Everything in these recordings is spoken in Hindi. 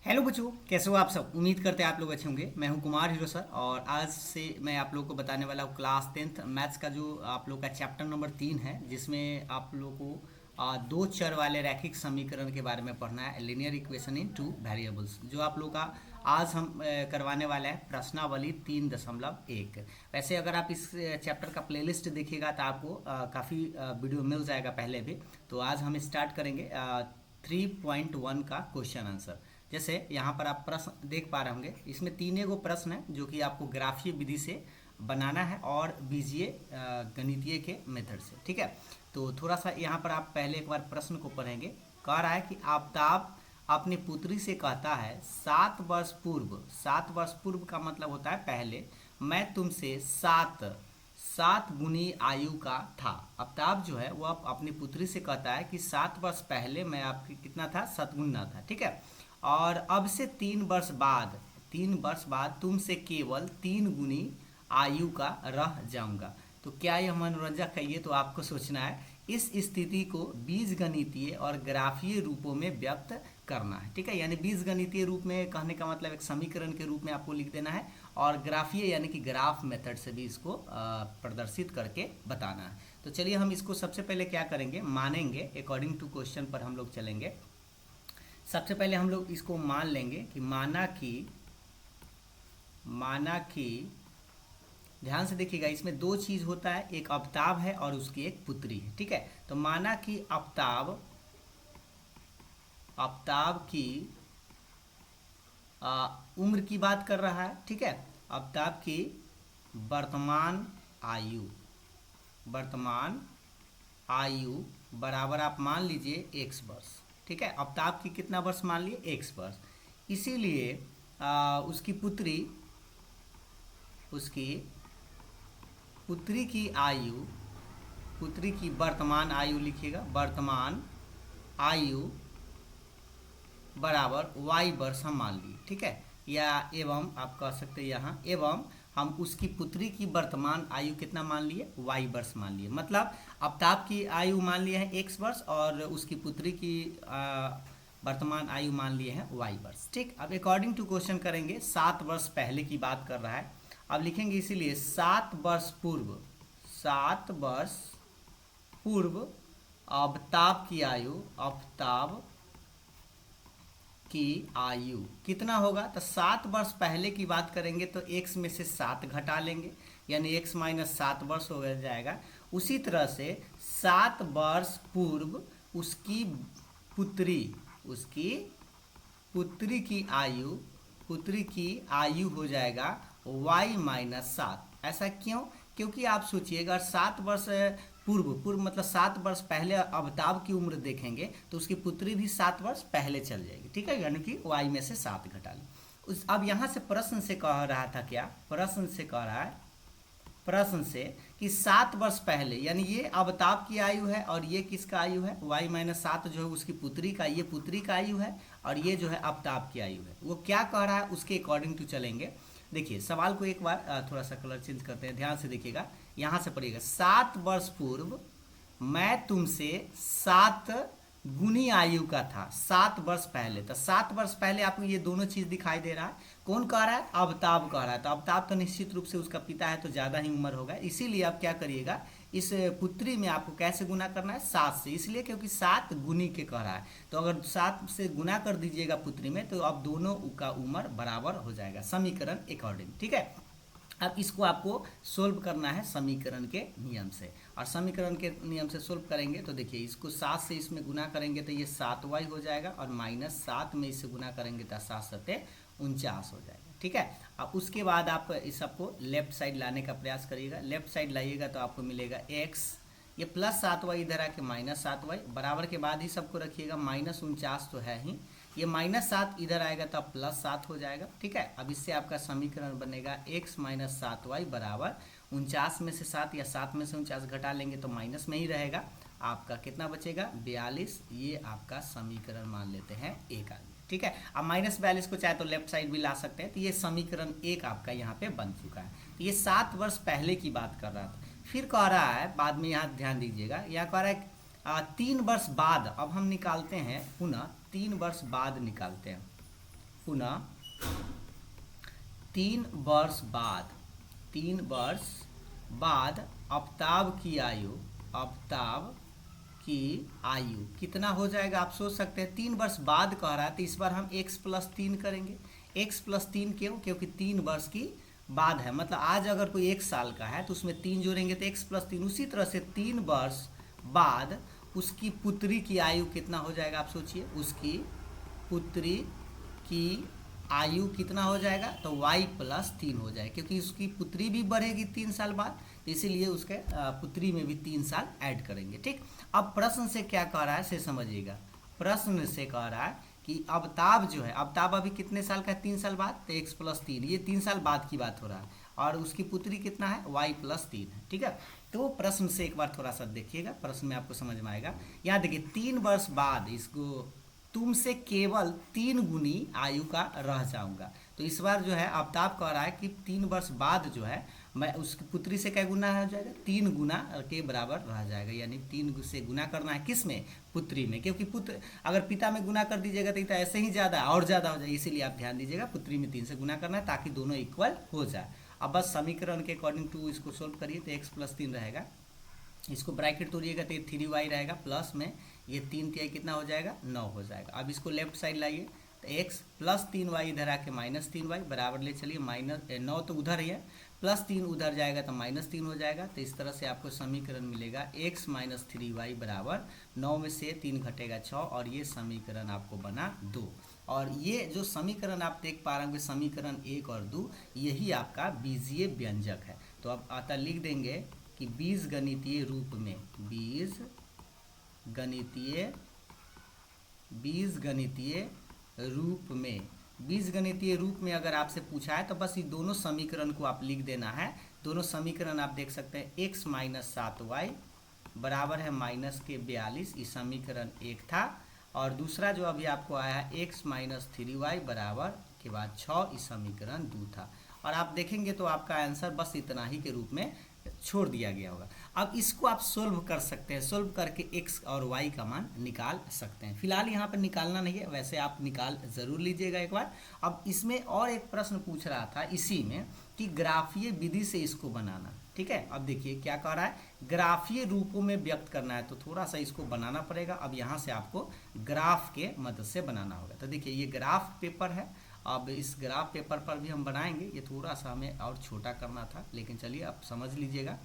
हेलो बच्चों, कैसे हो आप सब। उम्मीद करते हैं आप लोग अच्छे होंगे। मैं हूं कुमार हीरो सर और आज से मैं आप लोगों को बताने वाला हूं क्लास 10th मैथ्स का जो आप लोग का चैप्टर नंबर 3 है, जिसमें आप लोगों को दो चर वाले रैखिक समीकरण के बारे में पढ़ना है, linear equation in two variables, जो आप लोग का आज हम करवाने वाले हैं प्रश्नावली 3.1। वैसे अगर आप इस चैप्टर का प्लेलिस्ट देखिएगा तो आपको काफ़ी वीडियो मिल जाएगा पहले भी। तो आज हम स्टार्ट करेंगे 3.1 का क्वेश्चन आंसर। जैसे यहाँ पर आप प्रश्न देख पा रहे होंगे, इसमें तीन गो प्रश्न है जो कि आपको ग्राफीय विधि से बनाना है और बीजीय गणितीय के मेथड से। ठीक है, तो थोड़ा सा यहाँ पर आप पहले एक बार प्रश्न को पढ़ेंगे। कह रहा है कि आफ्ताब अपनी पुत्री से कहता है 7 वर्ष पूर्व, 7 वर्ष पूर्व का मतलब होता है पहले, मैं तुमसे सात सात गुनी आयु का था। आफ्ताब जो है वो अपनी पुत्री से कहता है कि 7 वर्ष पहले मैं आपकी कितना था, सतगुना था। ठीक है, और अब से 3 वर्ष बाद, 3 वर्ष बाद तुमसे केवल 3 गुनी आयु का रह जाऊंगा। तो क्या यह मनोरंजक है, ये तो आपको सोचना है। इस स्थिति को बीजगणितीय और ग्राफीय रूपों में व्यक्त करना है। ठीक है, यानी बीजगणितीय रूप में कहने का मतलब एक समीकरण के रूप में आपको लिख देना है, और ग्राफीय यानी कि ग्राफ मेथड से भी इसको प्रदर्शित करके बताना है। तो चलिए हम इसको सबसे पहले क्या करेंगे, मानेंगे। अकॉर्डिंग टू क्वेश्चन पर हम लोग चलेंगे। सबसे पहले हम लोग इसको मान लेंगे कि माना कि ध्यान से देखिएगा, इसमें दो चीज होता है, एक आफ्ताब है और उसकी एक पुत्री है। ठीक है, तो माना कि आफ्ताब की उम्र की बात कर रहा है। ठीक है, आफ्ताब की वर्तमान आयु, वर्तमान आयु बराबर आप मान लीजिए x वर्ष। ठीक है, आफ्ताब की कितना वर्ष मान लिए, x वर्ष। इसीलिए उसकी पुत्री की आयु, पुत्री की वर्तमान आयु लिखिएगा, वर्तमान आयु बराबर y वर्ष हम मान लिए। ठीक है, या एवं आप कह सकते हैं यहाँ, एवं हम उसकी पुत्री की वर्तमान आयु कितना मान लिए, y वर्ष मान लिए। मतलब आफ्ताब की आयु मान लिए है x वर्ष और उसकी पुत्री की वर्तमान आयु मान लिए हैं y वर्ष। ठीक, अब अकॉर्डिंग टू क्वेश्चन करेंगे, 7 वर्ष पहले की बात कर रहा है। अब लिखेंगे इसीलिए 7 वर्ष पूर्व, 7 वर्ष पूर्व आफ्ताब की आयु, आफ्ताब की आयु कितना होगा। तो 7 वर्ष पहले की बात करेंगे तो x में से 7 घटा लेंगे, यानी x माइनस 7 वर्ष हो जाएगा। उसी तरह से 7 वर्ष पूर्व उसकी पुत्री की आयु हो जाएगा y माइनस 7। ऐसा क्यों? क्योंकि आप सोचिएगा 7 वर्ष पूर्व मतलब 7 वर्ष पहले अमिताभ की उम्र देखेंगे तो उसकी पुत्री भी 7 वर्ष पहले चल जाएगी। ठीक है, यानी कि y में से 7 घटा लें। अब यहाँ से प्रश्न से कह रहा था क्या, प्रश्न से कह रहा है, प्रश्न से कि 7 वर्ष पहले, यानी ये अमिताभ की आयु है और ये किसका आयु है, y माइनस 7 जो है उसकी पुत्री का, ये पुत्री का आयु है और ये जो है अमिताभ की आयु है। वो क्या कह रहा है उसके अकॉर्डिंग टू चलेंगे। देखिए सवाल को एक बार थोड़ा सा कलर चेंज करते हैं, ध्यान से देखिएगा। यहाँ से पढ़िएगा, 7 वर्ष पूर्व मैं तुमसे 7 गुनी आयु का था। 7 वर्ष पहले, तो 7 वर्ष पहले आपको ये दोनों चीज दिखाई दे रहा है। कौन कह रहा है, अमिताभ कह रहा है। तो अमिताभ तो निश्चित रूप से उसका पिता है, तो ज्यादा ही उम्र होगा। इसीलिए आप क्या करिएगा, इस पुत्री में आपको कैसे गुना करना है, 7 से। इसलिए क्योंकि 7 गुनी के कह रहा है, तो अगर 7 से गुना कर दीजिएगा पुत्री में तो अब दोनों का उम्र बराबर हो जाएगा, समीकरण अकॉर्डिंग। ठीक है, अब इसको आपको सोल्व करना है समीकरण के नियम से, और समीकरण के नियम से सोल्व करेंगे तो देखिए, इसको 7 से इसमें गुना करेंगे तो ये 7y हो जाएगा, और माइनस 7 में इससे गुना करेंगे तो 7 सत्ते 49 हो जाएगा। ठीक है, अब उसके बाद आप इस सबको लेफ्ट साइड लाने का प्रयास करिएगा। लेफ्ट साइड लाइएगा तो आपको मिलेगा x, ये प्लस 7y इधर आके माइनस 7y, बराबर के बाद ही सबको रखिएगा, माइनस 49 तो है ही, ये माइनस 7 इधर आएगा तो प्लस 7 हो जाएगा। ठीक है, अब इससे आपका समीकरण बनेगा x माइनस 7y बराबर 49 में से 7 या 7 में से 49 घटा लेंगे तो माइनस में ही रहेगा, आपका कितना बचेगा, 42। ये आपका समीकरण मान लेते हैं एक आदमी। ठीक है, अब -42 को चाहे तो लेफ्ट साइड भी ला सकते हैं, तो ये समीकरण 1 आपका यहाँ पे बन चुका है। तो ये 7 वर्ष पहले की बात कर रहा था। फिर कह रहा है बाद में, यहाँ ध्यान दीजिएगा, यहाँ कह रहा है 3 वर्ष बाद, अब हम निकालते हैं पुनः 3 वर्ष बाद निकालते हैं, पुनः 3 वर्ष बाद, 3 वर्ष बाद आफ्ताब की आयु कितना हो जाएगा? आप सोच सकते हैं 3 वर्ष बाद कह रहा है तो इस बार हम x+3 करेंगे। x+3 क्यों? क्योंकि 3 वर्ष की बाद है, मतलब आज अगर कोई 1 साल का है तो उसमें 3 जोड़ेंगे तो x+3। उसी तरह से 3 वर्ष बाद उसकी पुत्री की आयु कितना हो जाएगा? आप सोचिए, उसकी पुत्री की आयु कितना हो जाएगा? तो y+3 हो जाएगा, क्योंकि उसकी पुत्री भी बढ़ेगी 3 साल बाद, तो इसीलिए उसके पुत्री में भी 3 साल ऐड करेंगे। ठीक, अब प्रश्न से क्या कह रहा है से समझिएगा। प्रश्न से कह रहा है कि अवताब जो है, अवताब अभी कितने साल का है? 3 साल बाद, तो x+3, ये 3 साल बाद की बात हो रहा है, और उसकी पुत्री कितना है? y+3 है। ठीक है, तो प्रश्न से एक बार थोड़ा सा देखिएगा, प्रश्न में आपको समझ में आएगा। यहाँ देखिए 3 वर्ष बाद इसको तुमसे केवल 3 गुनी आयु का रह जाऊंगा, तो इस बार जो है अवताब कह रहा है कि 3 वर्ष बाद जो है मैं उसकी पुत्री से क्या गुना हो जाएगा? 3 गुना के बराबर रह जाएगा, यानी 3 से गुना करना है किस में? पुत्री में, क्योंकि पुत्र अगर पिता में गुना कर दीजिएगा तो ऐसे ही ज़्यादा और ज़्यादा हो जाएगा, इसीलिए आप ध्यान दीजिएगा पुत्री में 3 से गुना करना है ताकि दोनों इक्वल हो जाए। अब बस समीकरण के अकॉर्डिंग टू इसको सोल्व करिए तो x+3 रहेगा, इसको ब्रैकेट तोड़िएगा तो ये 3y रहेगा, प्लस में ये 3 कितना हो जाएगा? 9 हो जाएगा। अब इसको लेफ्ट साइड लाइए तो x+3y इधर आके -3y बराबर ले चलिए, -9 तो उधर ही है, +3 उधर जाएगा तो -3 हो जाएगा। तो इस तरह से आपको समीकरण मिलेगा x - 3y बराबर 9 में से 3 घटेगा 6, और ये समीकरण आपको बना 2। और ये जो समीकरण आप देख पा रहे होंगे समीकरण 1 और 2, यही आपका बीजीय व्यंजक है। तो अब आता लिख देंगे कि बीजगणितीय रूप में, बीजगणितीय रूप में अगर आपसे पूछा है तो बस ये दोनों समीकरण को आप लिख देना है। दोनों समीकरण आप देख सकते हैं, x - 7y बराबर है -42, ये समीकरण 1 था, और दूसरा जो अभी आपको आया है x - 3y बराबर के बाद 6, इस समीकरण 2 था। और आप देखेंगे तो आपका आंसर बस इतना ही के रूप में छोड़ दिया गया होगा। अब इसको आप सोल्व कर सकते हैं, सोल्व करके x और y का मान निकाल सकते हैं। फिलहाल यहाँ पर निकालना नहीं है, वैसे आप निकाल ज़रूर लीजिएगा एक बार। अब इसमें और एक प्रश्न पूछ रहा था इसी में कि ग्राफीय विधि से इसको बनाना। ठीक है, अब देखिए क्या कह रहा है, ग्राफीय रूपों में व्यक्त करना है, तो थोड़ा सा इसको बनाना पड़ेगा। अब यहाँ से आपको ग्राफ के मदद से बनाना होगा। तो देखिए ये ग्राफ पेपर है, अब इस ग्राफ पेपर पर भी हम बनाएंगे। ये थोड़ा सा हमें और छोटा करना था, लेकिन चलिए आप समझ लीजिएगा।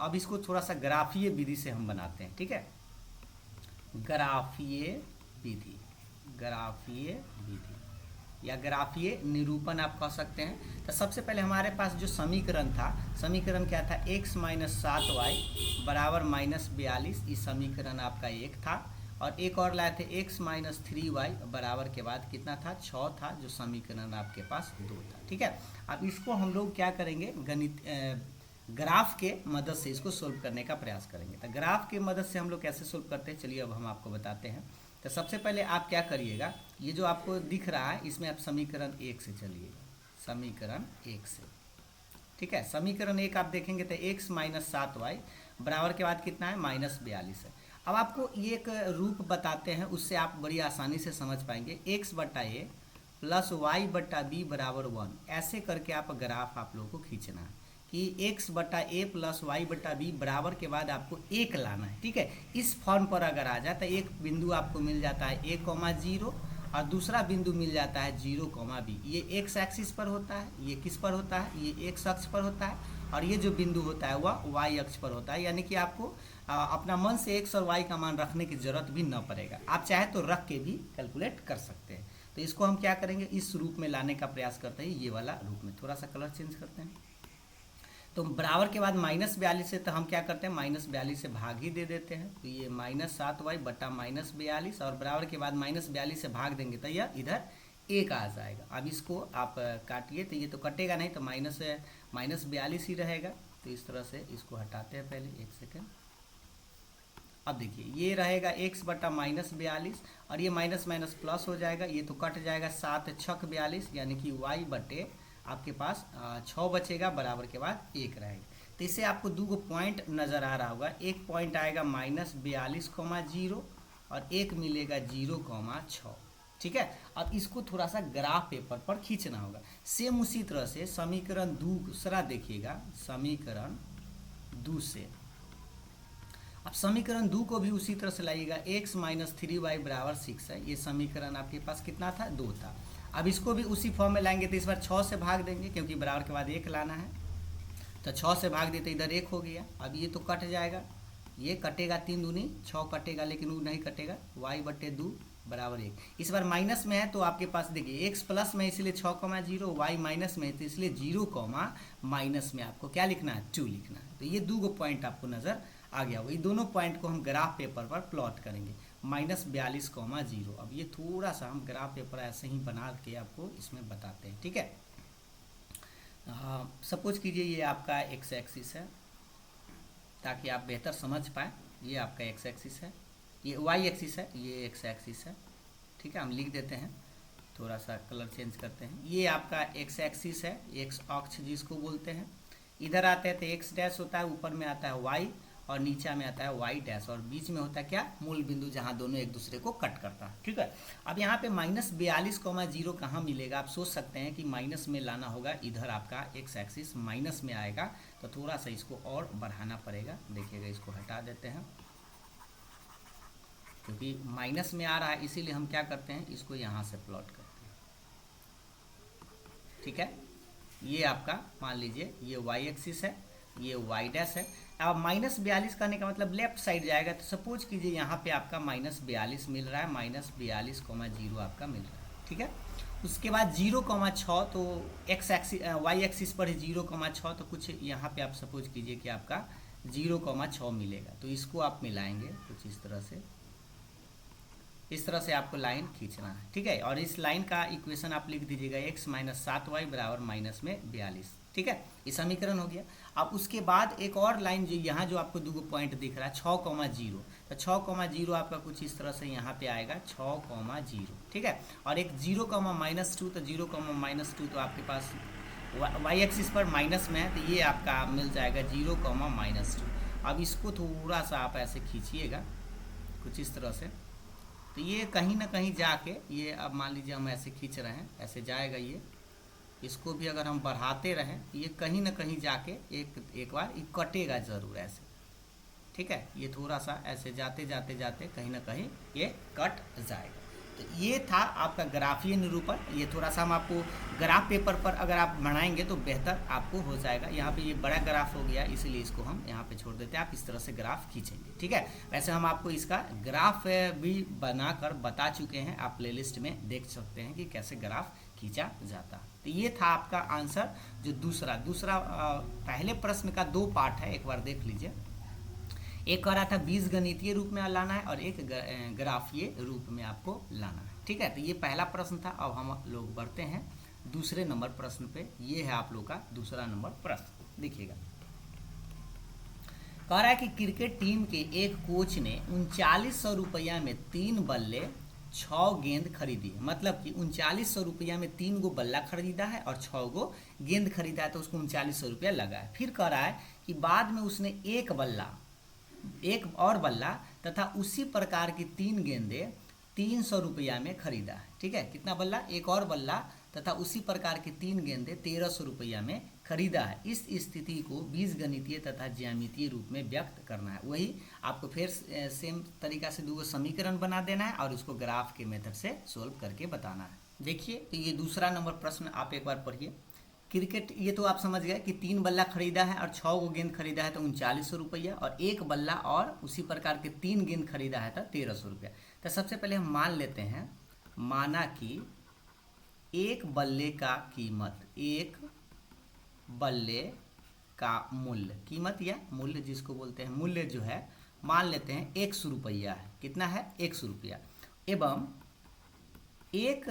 अब इसको थोड़ा सा ग्राफीय विधि से हम बनाते हैं। ठीक है, ग्राफीय विधि या ग्राफीय निरूपण आप कह सकते हैं। तो सबसे पहले हमारे पास जो समीकरण था, समीकरण क्या था? x - 7y बराबर -42, इस समीकरण आपका 1 था, और एक और लाए थे x - 3y बराबर के बाद कितना था? 6 था, जो समीकरण आपके पास 2 था। ठीक है, अब इसको हम लोग क्या करेंगे? ग्राफ के मदद से इसको सोल्व करने का प्रयास करेंगे। तो ग्राफ के मदद से हम लोग कैसे सोल्व करते हैं, चलिए अब हम आपको बताते हैं। तो सबसे पहले आप क्या करिएगा, ये जो आपको दिख रहा है इसमें आप समीकरण 1 से चलिएगा, समीकरण 1 से। ठीक है, समीकरण 1 आप देखेंगे तो x - 7y बराबर के बाद कितना है? -42 है। अब आपको ये एक रूप बताते हैं, उससे आप बड़ी आसानी से समझ पाएंगे। x/a + y/b बराबर 1, ऐसे करके आप ग्राफ आप लोगों को खींचना है कि x/a + y/b बराबर के बाद आपको 1 लाना है। ठीक है, इस फॉर्म पर अगर आ जाए तो एक बिंदु आपको मिल जाता है a, 0, और दूसरा बिंदु मिल जाता है 0, b। ये x एक्सिस पर होता है, ये किस पर होता है? ये x अक्ष पर होता है, और ये जो बिंदु होता है वह y अक्ष पर होता है। यानी कि आपको अपना मन से x और y का मान रखने की जरूरत भी न पड़ेगा, आप चाहे तो रख के भी कैलकुलेट कर सकते हैं। तो इसको हम क्या करेंगे? इस रूप में लाने का प्रयास करते हैं, ये वाला रूप में। थोड़ा सा कलर चेंज करते हैं। तो बराबर के बाद -42 से तो हम क्या करते हैं? -42 से भाग ही दे देते हैं, तो ये -7y बटा -42, और बराबर के बाद -42 से भाग देंगे तो यह इधर 1 आ जाएगा। अब इसको आप काटिए तो ये तो कटेगा नहीं, तो -42 ही रहेगा। तो इस तरह से इसको हटाते हैं, पहले 1 सेकेंड। अब देखिए ये रहेगा x बटा -42, और ये माइनस माइनस प्लस हो जाएगा, ये तो कट जाएगा, 7 छक 42, यानी कि y बटे आपके पास 6 बचेगा, बराबर के बाद 1 रहेगा। तो इससे आपको 2 पॉइंट नज़र आ रहा होगा। एक पॉइंट आएगा -42,0, और एक मिलेगा 0,6। ठीक है। अब इसको थोड़ा सा ग्राफ पेपर पर खींचना होगा। सेम उसी तरह से समीकरण दूसरा देखिएगा, समीकरण दो से, अब समीकरण दो को भी उसी तरह से लाइएगा। x माइनस 3y बराबर 6 है, ये समीकरण आपके पास कितना था, 2 था। अब इसको भी उसी फॉर्म में लाएंगे तो इस बार 6 से भाग देंगे, क्योंकि बराबर के बाद 1 लाना है, तो 6 से भाग देते इधर 1 हो गया। अब ये तो कट जाएगा, ये कटेगा, 3 दूनी 6 कटेगा, लेकिन वो नहीं कटेगा, y/2 बराबर 1। इस बार माइनस में है तो आपके पास देखिए x प्लस में इसलिए 6,0, y माइनस में है तो इसलिए 0, माइनस में आपको क्या लिखना है, 2 लिखना है। तो ये 2 पॉइंट आपको नज़र आ गया होगा। ये दोनों पॉइंट को हम ग्राफ पेपर पर प्लॉट करेंगे, -42,0। अब ये थोड़ा सा हम ग्राफ पेपर ऐसे ही बना के आपको इसमें बताते हैं, ठीक है। सपोज कीजिए ये आपका x एक्सिस है, ताकि आप बेहतर समझ पाए। ये आपका x एक्सिस है, ये y एक्सिस है, ये x एक्सिस है, ठीक है। हम लिख देते हैं, थोड़ा सा कलर चेंज करते हैं। ये आपका x एक्सिस है, x अक्ष जिसको बोलते हैं। इधर आते हैं तो x डैश होता है, ऊपर में आता है y और नीचे में आता है y डैश, और बीच में होता है क्या, मूल बिंदु, जहां दोनों एक दूसरे को कट करता है, ठीक है। अब यहाँ पे -42,0 कहाँ मिलेगा, आप सोच सकते हैं कि माइनस में लाना होगा, इधर आपका x एक्सिस माइनस में आएगा, तो थोड़ा सा इसको और बढ़ाना पड़ेगा। देखिएगा, इसको हटा देते हैं, क्योंकि माइनस में आ रहा है, इसीलिए हम क्या करते हैं, इसको यहाँ से प्लॉट करते हैं, ठीक है। ये आपका मान लीजिए ये y एक्सिस है, ये y डैश है। अब -42 करने का मतलब लेफ्ट साइड जाएगा, तो सपोज कीजिए यहाँ पे आपका -42 मिल रहा है, -42,0 आपका मिल रहा है, ठीक है। उसके बाद 0,6, तो y एक्सिस पर 0,6, तो कुछ यहाँ पे आप सपोज कीजिए कि आपका 0,6 मिलेगा, तो इसको आप मिलाएंगे कुछ इस तरह से आपको लाइन खींचना है, ठीक है। और इस लाइन का इक्वेशन आप लिख दीजिएगा, x माइनस 7y बराबर -42, ठीक है। ये समीकरण हो गया। अब उसके बाद एक और लाइन जो यहाँ जो आपको 2 पॉइंट दिख रहा है, 6,0, तो 6,0 आपका कुछ इस तरह से यहाँ पे आएगा, 6,0, ठीक है। और एक 0,-2, तो 0,-2 तो आपके पास y एक्सिस पर माइनस में है, तो ये आपका मिल जाएगा 0,-2। अब इसको थोड़ा सा आप ऐसे खींचिएगा कुछ इस तरह से, तो ये कहीं ना कहीं जाके, ये अब मान लीजिए हम ऐसे खींच रहे हैं, ऐसे जाएगा ये, इसको भी अगर हम बढ़ाते रहें, ये कहीं ना कहीं जाके एक बार ये कटेगा ज़रूर ऐसे, ठीक है। ये थोड़ा सा ऐसे जाते जाते कहीं ना कहीं ये कट जाएगा। तो ये था आपका ग्राफीय निरूपण। ये थोड़ा सा हम आपको ग्राफ पेपर पर अगर आप बनाएंगे तो बेहतर आपको हो जाएगा। यहाँ पे ये बड़ा ग्राफ हो गया, इसीलिए इसको हम यहाँ पे छोड़ देते हैं, आप इस तरह से ग्राफ खींचेंगे, ठीक है। वैसे हम आपको इसका ग्राफ भी बनाकर बता चुके हैं, आप प्लेलिस्ट में देख सकते हैं कि कैसे ग्राफ खींचा जाता है। तो ये था आपका आंसर। जो दूसरा पहले प्रश्न का 2 पार्ट है, एक बार देख लीजिए। एक कह रहा था बीजगणितीय रूप में लाना है और एक ग्राफीय रूप में आपको लाना है, ठीक है। तो ये पहला प्रश्न था। अब हम लोग बढ़ते हैं दूसरे नंबर प्रश्न पे। ये है आप लोग का दूसरा नंबर प्रश्न, देखिएगा। कह रहा है कि क्रिकेट टीम के एक कोच ने 3900 रुपया में 3 बल्ले 6 गेंद खरीदी है। मतलब कि 3900 रुपया में 3 गो बल्ला खरीदा है और 6 गो गेंद खरीदा है, तो उसको 3900 रुपया लगा है। फिर कह रहा है कि बाद में उसने एक और बल्ला तथा उसी प्रकार की 3 गेंदे 300 रुपया में खरीदा है, ठीक है। कितना बल्ला, एक और बल्ला तथा उसी प्रकार की 3 गेंदे 1300 रुपया में खरीदा है। इस स्थिति को बीजगणितीय तथा ज्यामितीय रूप में व्यक्त करना है। वही आपको फिर सेम तरीका से 2 समीकरण बना देना है और उसको ग्राफ के मेथड से सोल्व करके बताना है। देखिए, तो ये दूसरा नंबर प्रश्न आप एक बार पढ़िए। क्रिकेट, ये तो आप समझ गए कि 3 बल्ला खरीदा है और 6 गो गेंद खरीदा है, तो 3900 रुपया, और एक बल्ला और उसी प्रकार के 3 गेंद खरीदा है तो 1300 रुपया। तो सबसे पहले हम मान लेते हैं, माना कि एक बल्ले का कीमत, एक बल्ले का मूल्य, कीमत या मूल्य जिसको बोलते हैं, मूल्य जो है मान लेते हैं 100 रुपया है। कितना है, 100 रुपया। एवं एक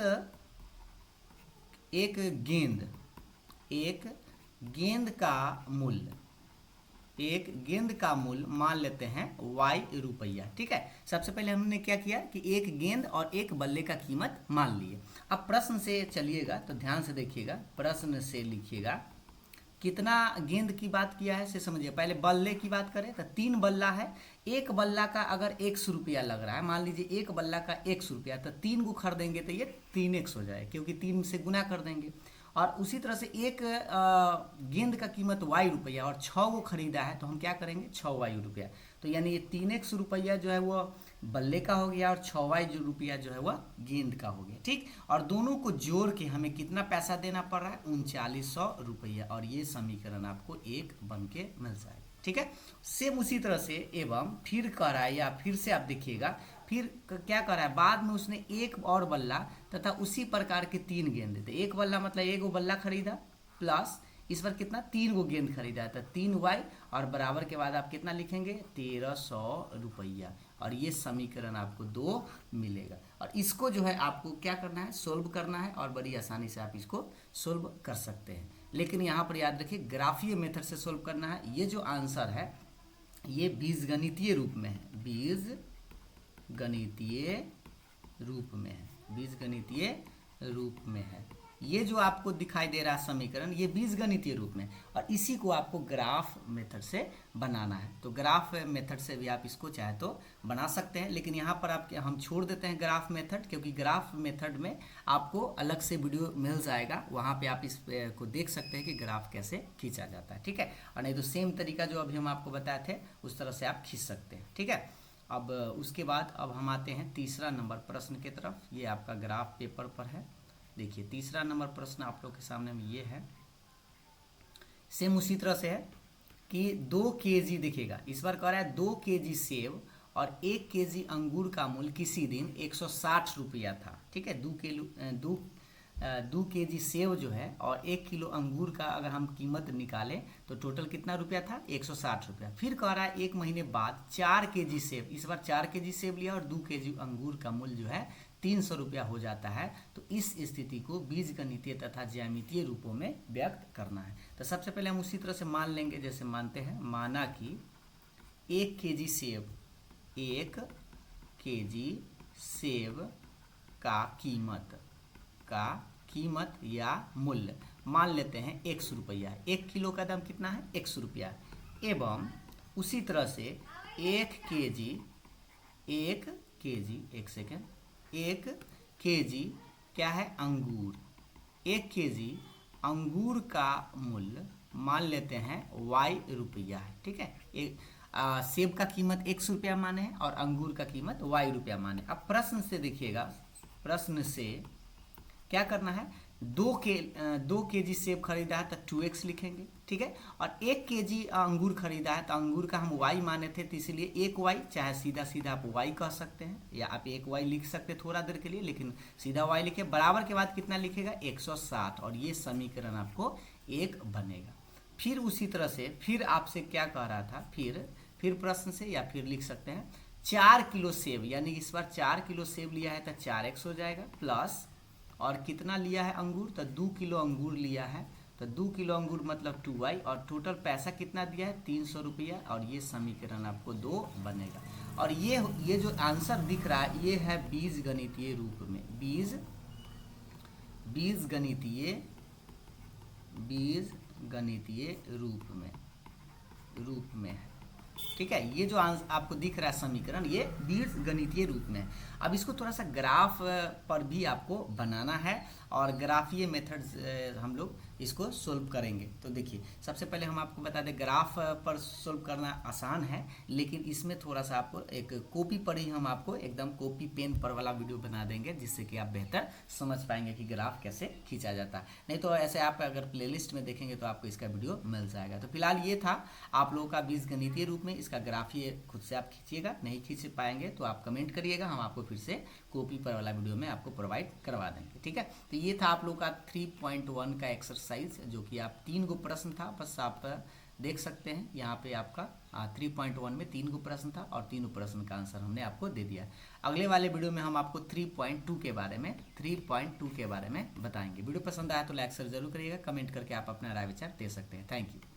गेंद का मूल्य मान लेते हैं y रुपया, ठीक है। सबसे पहले हमने क्या किया कि एक गेंद और एक बल्ले का कीमत मान लिए। अब प्रश्न से चलिएगा, तो ध्यान से देखिएगा, प्रश्न से लिखिएगा, कितना गेंद की बात किया है से समझिए। पहले बल्ले की बात करें तो 3 बल्ला है, एक बल्ला का अगर 100 रुपया लग रहा है, मान लीजिए एक बल्ला का 100 रुपया, तो 3 को खरीदेंगे तो ये 3x हो जाए, क्योंकि 3 से गुना कर देंगे। और उसी तरह से एक गेंद का कीमत y रुपया और 6 को खरीदा है, तो हम क्या करेंगे 6y रुपया। तो यानी ये 3x रुपया जो है वो बल्ले का हो गया और 6y जो रुपया जो है वह गेंद का हो गया, ठीक। और दोनों को जोड़ के हमें कितना पैसा देना पड़ रहा है 3900 रुपया, और ये समीकरण आपको एक बन के मिल जाएगा, ठीक है। सेम उसी तरह से एवं फिर कह रहा है, या फिर से आप देखिएगा फिर क्या कर रहा है, बाद में उसने एक और बल्ला तथा उसी प्रकार के 3 गेंद थे। एक बल्ला मतलब एक गो बल्ला खरीदा प्लस इस पर कितना 3 गो गेंद खरीदा है, तो 3y और बराबर के बाद आप कितना लिखेंगे 1300 रुपया, और ये समीकरण आपको 2 मिलेगा। और इसको जो है आपको क्या करना है सोल्व करना है, और बड़ी आसानी से आप इसको सोल्व कर सकते हैं। लेकिन यहाँ पर याद रखिए ग्राफीय मेथड से सोल्व करना है। ये जो आंसर है ये बीजगणितीय रूप में है, बीजगणितीय रूप में है, बीजगणितीय रूप में है। ये जो आपको दिखाई दे रहा है समीकरण ये बीजगणितीय रूप में, और इसी को आपको ग्राफ मेथड से बनाना है। तो ग्राफ मेथड से भी आप इसको चाहे तो बना सकते हैं, लेकिन यहाँ पर आप हम छोड़ देते हैं ग्राफ मेथड, क्योंकि ग्राफ मेथड में आपको अलग से वीडियो मिल जाएगा, वहाँ पे आप इस को देख सकते हैं कि ग्राफ कैसे खींचा जाता है, ठीक है। और नहीं तो सेम तरीका जो अभी हम आपको बताए थे उस तरह से आप खींच सकते हैं, ठीक है। अब उसके बाद अब हम आते हैं तीसरा नंबर प्रश्न की तरफ। ये आपका ग्राफ पेपर पर है। देखिए तीसरा नंबर प्रश्न आप लोग के सामने में ये है, सेम उसी तरह से है कि 2 kg दिखेगा, इस बार कह रहा है 2 kg सेब और 1 kg अंगूर का मूल्य किसी दिन 160 रुपया था, ठीक है। 2 kg सेब जो है और 1 किलो अंगूर का अगर हम कीमत निकालें तो टोटल कितना रुपया था 160 रुपया। फिर कह रहा है 1 महीने बाद 4 kg सेब, इस बार 4 kg सेब लिया और 2 kg अंगूर का मूल्य जो है 300 रुपया हो जाता है। तो इस स्थिति को बीजगणितीय तथा ज्यामितीय रूपों में व्यक्त करना है। तो सबसे पहले हम उसी तरह से मान लेंगे जैसे मानते हैं, माना कि 1 kg सेब, 1 kg सेब का कीमत या मूल्य मान लेते हैं 100 रुपया। 1 किलो का दाम कितना है 100 रुपया। एवं उसी तरह से 1 kg क्या है अंगूर, 1 kg अंगूर का मूल्य मान लेते हैं y रुपया है, ठीक है। सेब का कीमत 100 रुपया माने हैं और अंगूर का कीमत y रुपया माने। अब प्रश्न से देखिएगा, प्रश्न से क्या करना है 2 kg सेब खरीदा है तो 2x लिखेंगे, ठीक है। और 1 kg अंगूर खरीदा है तो अंगूर का हम y माने थे तो इसलिए 1y, चाहे सीधा सीधा आप y कह सकते हैं या आप 1y लिख सकते हैं थोड़ा देर के लिए, लेकिन सीधा y लिखे। बराबर के बाद कितना लिखेगा 160, और ये समीकरण आपको 1 बनेगा। फिर उसी तरह से फिर आपसे क्या कह रहा था, फिर प्रश्न से या फिर लिख सकते हैं 4 किलो सेब, यानी इस बार 4 किलो सेब लिया है तो 4x हो जाएगा, प्लस और कितना लिया है अंगूर तो 2 किलो अंगूर लिया है तो 2 किलो अंगूर मतलब 2y, और टोटल पैसा कितना दिया है 300 रुपया, और ये समीकरण आपको 2 बनेगा। और ये जो आंसर दिख रहा है ये है बीजगणितीय रूप में, बीजगणितीय रूप में है, ठीक है। ये जो आपको दिख रहा है समीकरण ये बीजगणितीय रूप में है। अब इसको थोड़ा सा ग्राफ पर भी आपको बनाना है, और ग्राफीय मेथड्स हम लोग इसको सोल्व करेंगे। तो देखिए सबसे पहले हम आपको बता दें ग्राफ पर सोल्व करना आसान है, लेकिन इसमें थोड़ा सा आपको एक कॉपी पर ही हम आपको एकदम कॉपी पेन पर वाला वीडियो बना देंगे, जिससे कि आप बेहतर समझ पाएंगे कि ग्राफ कैसे खींचा जाता है। नहीं तो ऐसे आप अगर प्लेलिस्ट में देखेंगे तो आपको इसका वीडियो मिल जाएगा। तो फिलहाल ये था आप लोगों का बीजगणितीय रूप में, इसका ग्राफीय खुद से आप खींचिएगा, नहीं खींच पाएंगे तो आप कमेंट करिएगा, हम आपको फिर से कॉपी पर वाला वीडियो में आपको प्रोवाइड करवा देंगे, ठीक है। तो ये था आप लोग का 3.1 का एक्सरसाइज, जो कि आप 3 गो प्रश्न था, बस आप देख सकते हैं यहाँ पे आपका 3.1 में 3 गो प्रश्न था और तीनों प्रश्न का आंसर हमने आपको दे दिया। अगले वाले वीडियो में हम आपको 3.2 के बारे में बताएंगे। वीडियो पसंद आया तो लाइक शेयर जरूर करिएगा, कमेंट करके आप अपना राय विचार दे सकते हैं। Thank you.